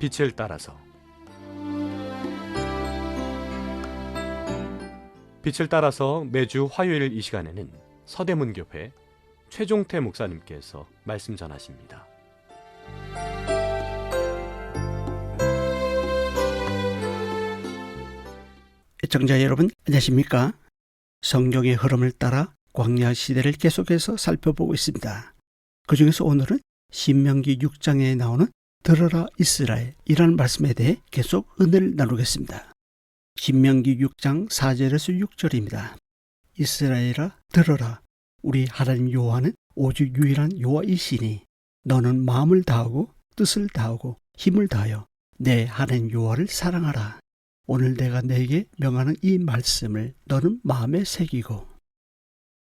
빛을 따라서. 빛을 따라서 매주 화요일 이 시간에는 서대문교회 최종태 목사님께서 말씀 전하십니다. 애청자 여러분, 안녕하십니까? 성경의 흐름을 따라 광야 시대를 계속해서 살펴보고 있습니다. 그 중에서 오늘은 신명기 6장에 나오는 들어라 이스라엘이라는 말씀에 대해 계속 은혜를 나누겠습니다. 신명기 6장 4절에서 6절입니다. 이스라엘아 들어라, 우리 하나님 여호와는 오직 유일한 여호와이시니 너는 마음을 다하고 뜻을 다하고 힘을 다하여 내 하나님 여호와를 사랑하라. 오늘 내가 내게 명하는 이 말씀을 너는 마음에 새기고.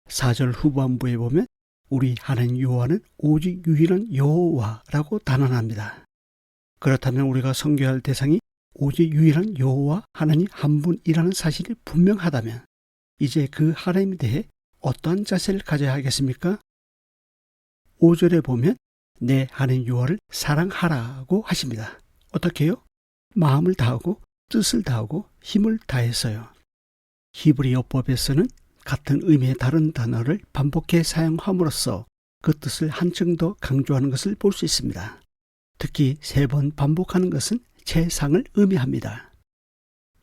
4절 후반부에 보면 우리 하나님 여호와는 오직 유일한 여호와라고 단언합니다. 그렇다면 우리가 섬겨야 할 대상이 오직 유일한 여호와 하나님 한 분이라는 사실이 분명하다면 이제 그 하나님에 대해 어떠한 자세를 가져야 하겠습니까? 5절에 보면 내 하나님 여호와를 사랑하라고 하십니다. 어떻게요? 마음을 다하고 뜻을 다하고 힘을 다해서요. 히브리어법에서는 같은 의미의 다른 단어를 반복해 사용함으로써 그 뜻을 한층 더 강조하는 것을 볼 수 있습니다. 특히 3번 반복하는 것은 채상을 의미합니다.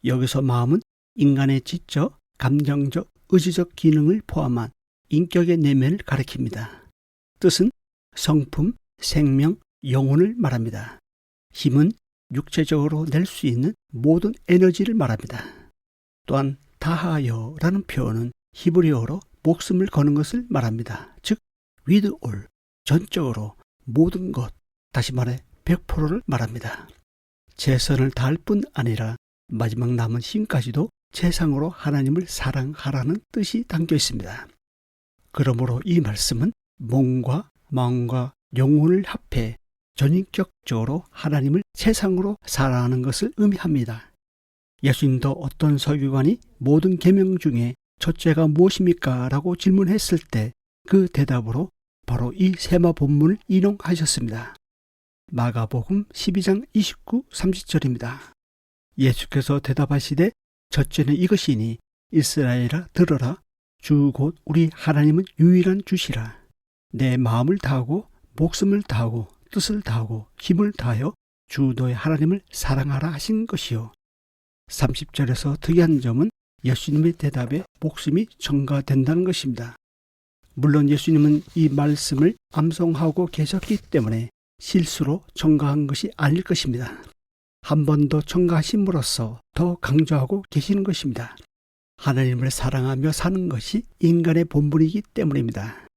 여기서 마음은 인간의 지적, 감정적, 의지적 기능을 포함한 인격의 내면을 가리킵니다. 뜻은 성품, 생명, 영혼을 말합니다. 힘은 육체적으로 낼 수 있는 모든 에너지를 말합니다. 또한 다하여라는 표현은 히브리어로 목숨을 거는 것을 말합니다. 즉, with all, 전적으로 모든 것, 다시 말해 100%를 말합니다. 최선을 다할 뿐 아니라 마지막 남은 힘까지도 최상으로 하나님을 사랑하라는 뜻이 담겨 있습니다. 그러므로 이 말씀은 몸과 마음과 영혼을 합해 전인격적으로 하나님을 최상으로 사랑하는 것을 의미합니다. 예수님도 어떤 서기관이 모든 계명 중에 첫째가 무엇입니까? 라고 질문했을 때 그 대답으로 바로 이 세마 본문을 인용하셨습니다. 마가복음 12장 29, 30절입니다. 예수께서 대답하시되 첫째는 이것이니 이스라엘아 들어라, 주 곧 우리 하나님은 유일한 주시라. 내 마음을 다하고 목숨을 다하고 뜻을 다하고 힘을 다하여 주 너의 하나님을 사랑하라 하신 것이요. 30절에서 특이한 점은 예수님의 대답에 목숨이 첨가된다는 것입니다. 물론 예수님은 이 말씀을 암송하고 계셨기 때문에 실수로 첨가한 것이 아닐 것입니다. 한 번 더 첨가하심으로써 더 강조하고 계시는 것입니다. 하나님을 사랑하며 사는 것이 인간의 본분이기 때문입니다.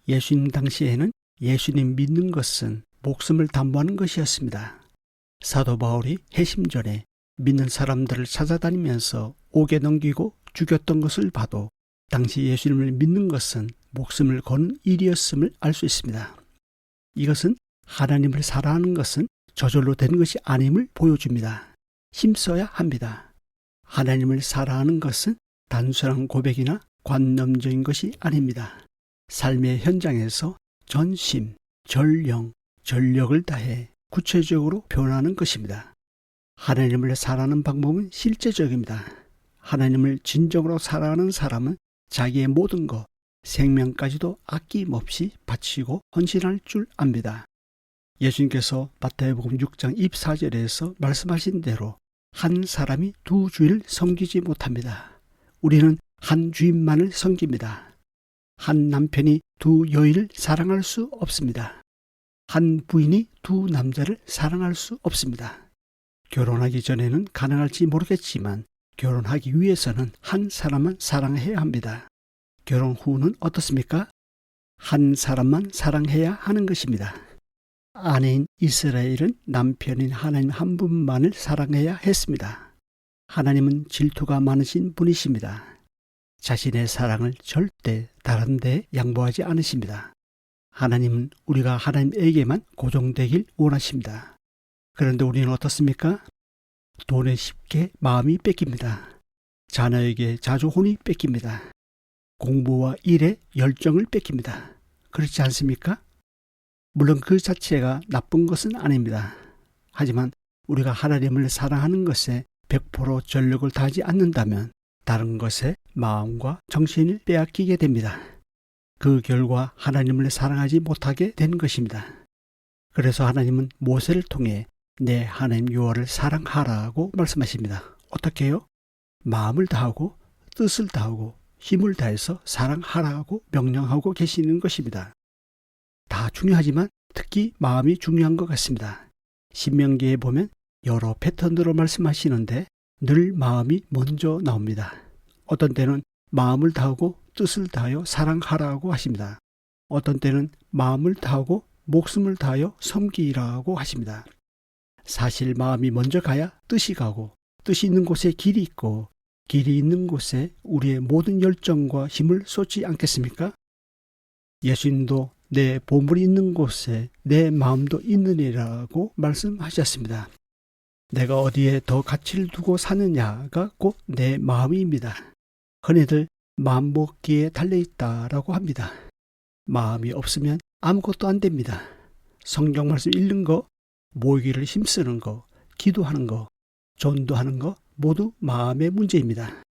예수님 당시에는 예수님 믿는 것은 목숨을 담보하는 것이었습니다. 사도 바울이 회심전에 믿는 사람들을 찾아다니면서 옥에 넘기고 죽였던 것을 봐도 당시 예수님을 믿는 것은 목숨을 거는 일이었음을 알 수 있습니다. 이것은 하나님을 사랑하는 것은 저절로 되는 것이 아님을 보여줍니다. 힘써야 합니다. 하나님을 사랑하는 것은 단순한 고백이나 관념적인 것이 아닙니다. 삶의 현장에서 전심, 전령, 전력을 다해 구체적으로 표현하는 것입니다. 하나님을 사랑하는 방법은 실제적입니다. 하나님을 진정으로 사랑하는 사람은 자기의 모든 것, 생명까지도 아낌없이 바치고 헌신할 줄 압니다. 예수님께서 마태복음 6장 24절에서 말씀하신 대로 한 사람이 두 주인을 섬기지 못합니다. 우리는 한 주인만을 섬깁니다. 한 남편이 두 여인을 사랑할 수 없습니다. 한 부인이 두 남자를 사랑할 수 없습니다. 결혼하기 전에는 가능할지 모르겠지만 결혼하기 위해서는 한 사람만 사랑해야 합니다. 결혼 후는 어떻습니까? 한 사람만 사랑해야 하는 것입니다. 아내인 이스라엘은 남편인 하나님 한 분만을 사랑해야 했습니다. 하나님은 질투가 많으신 분이십니다. 자신의 사랑을 절대 다른 데 양보하지 않으십니다. 하나님은 우리가 하나님에게만 고정되길 원하십니다. 그런데 우리는 어떻습니까? 돈에 쉽게 마음이 뺏깁니다. 자녀에게 자주 혼이 뺏깁니다. 공부와 일에 열정을 뺏깁니다. 그렇지 않습니까? 물론 그 자체가 나쁜 것은 아닙니다. 하지만 우리가 하나님을 사랑하는 것에 100% 전력을 다하지 않는다면 다른 것에 마음과 정신을 빼앗기게 됩니다. 그 결과 하나님을 사랑하지 못하게 된 것입니다. 그래서 하나님은 모세를 통해 내 하나님 여호와를 사랑하라고 말씀하십니다. 어떻게요? 마음을 다하고 뜻을 다하고 힘을 다해서 사랑하라고 명령하고 계시는 것입니다. 다 중요하지만 특히 마음이 중요한 것 같습니다. 신명기에 보면 여러 패턴으로 말씀하시는데 늘 마음이 먼저 나옵니다. 어떤 때는 마음을 다하고 뜻을 다하여 사랑하라고 하십니다. 어떤 때는 마음을 다하고 목숨을 다하여 섬기라고 하십니다. 사실 마음이 먼저 가야 뜻이 가고 뜻이 있는 곳에 길이 있고 길이 있는 곳에 우리의 모든 열정과 힘을 쏟지 않겠습니까? 예수님도 내 보물이 있는 곳에 내 마음도 있느니라고 말씀하셨습니다. 내가 어디에 더 가치를 두고 사느냐가 곧 내 마음입니다. 흔히들 마음 먹기에 달려있다라고 합니다. 마음이 없으면 아무것도 안 됩니다. 성경 말씀 읽는 거, 모이기를 힘쓰는 거, 기도하는 거, 전도하는 거 모두 마음의 문제입니다.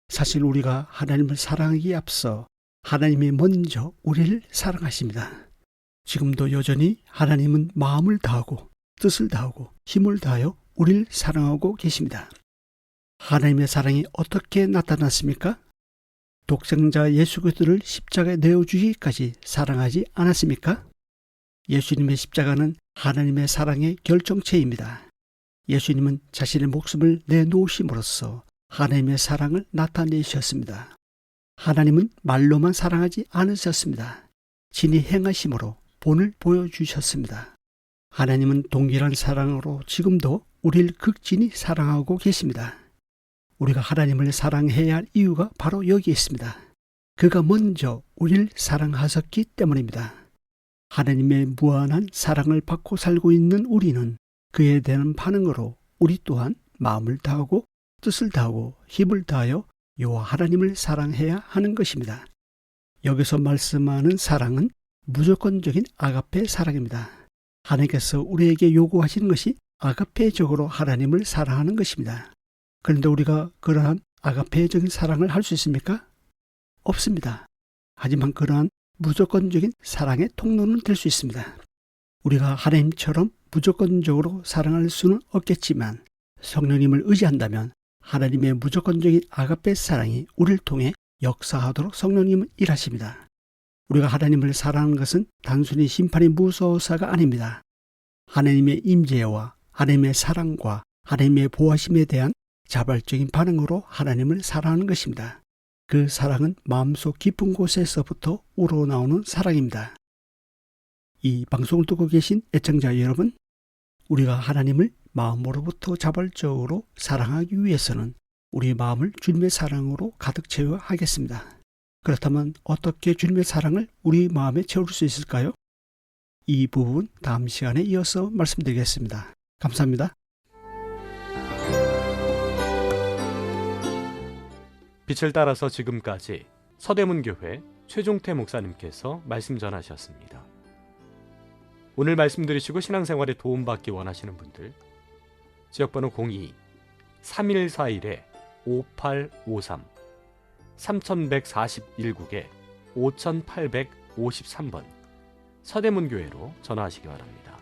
사실 우리가 하나님을 사랑하기에 앞서 하나님이 먼저 우리를 사랑하십니다. 지금도 여전히 하나님은 마음을 다하고 뜻을 다하고 힘을 다하여 우리를 사랑하고 계십니다. 하나님의 사랑이 어떻게 나타났습니까? 독생자 예수 그리스도를 십자가에 내어주기까지 사랑하지 않았습니까? 예수님의 십자가는 하나님의 사랑의 결정체입니다. 예수님은 자신의 목숨을 내놓으심으로써 하나님의 사랑을 나타내셨습니다. 하나님은 말로만 사랑하지 않으셨습니다. 친히 행하심으로 본을 보여주셨습니다. 하나님은 동일한 사랑으로 지금도 우리를 극진히 사랑하고 계십니다. 우리가 하나님을 사랑해야 할 이유가 바로 여기에 있습니다. 그가 먼저 우리를 사랑하셨기 때문입니다. 하나님의 무한한 사랑을 받고 살고 있는 우리는 그에 대한 반응으로 우리 또한 마음을 다하고 뜻을 다하고 힘을 다하여 여호와 하나님을 사랑해야 하는 것입니다. 여기서 말씀하는 사랑은 무조건적인 아가페 사랑입니다. 하나님께서 우리에게 요구하시는 것이 아가페적으로 하나님을 사랑하는 것입니다. 그런데 우리가 그러한 아가페적인 사랑을 할 수 있습니까? 없습니다. 하지만 그러한 무조건적인 사랑의 통로는 될 수 있습니다. 우리가 하나님처럼 무조건적으로 사랑할 수는 없겠지만 성령님을 의지한다면 하나님의 무조건적인 아가페 사랑이 우리를 통해 역사하도록 성령님은 일하십니다. 우리가 하나님을 사랑하는 것은 단순히 심판이 무서워서가 아닙니다. 하나님의 임재와 하나님의 사랑과 하나님의 보호하심에 대한 자발적인 반응으로 하나님을 사랑하는 것입니다. 그 사랑은 마음속 깊은 곳에서부터 우러나오는 사랑입니다. 이 방송을 듣고 계신 애청자 여러분, 우리가 하나님을 마음으로부터 자발적으로 사랑하기 위해서는 우리 마음을 주님의 사랑으로 가득 채워야 하겠습니다. 그렇다면 어떻게 주님의 사랑을 우리 마음에 채울 수 있을까요? 이 부분 다음 시간에 이어서 말씀드리겠습니다. 감사합니다. 빛을 따라서 지금까지 서대문교회 최종태 목사님께서 말씀 전하셨습니다. 오늘 말씀 들으시고 신앙생활에 도움받기 원하시는 분들 지역번호 02-3141-5853 3141국에 5853번 서대문교회로 전화하시기 바랍니다.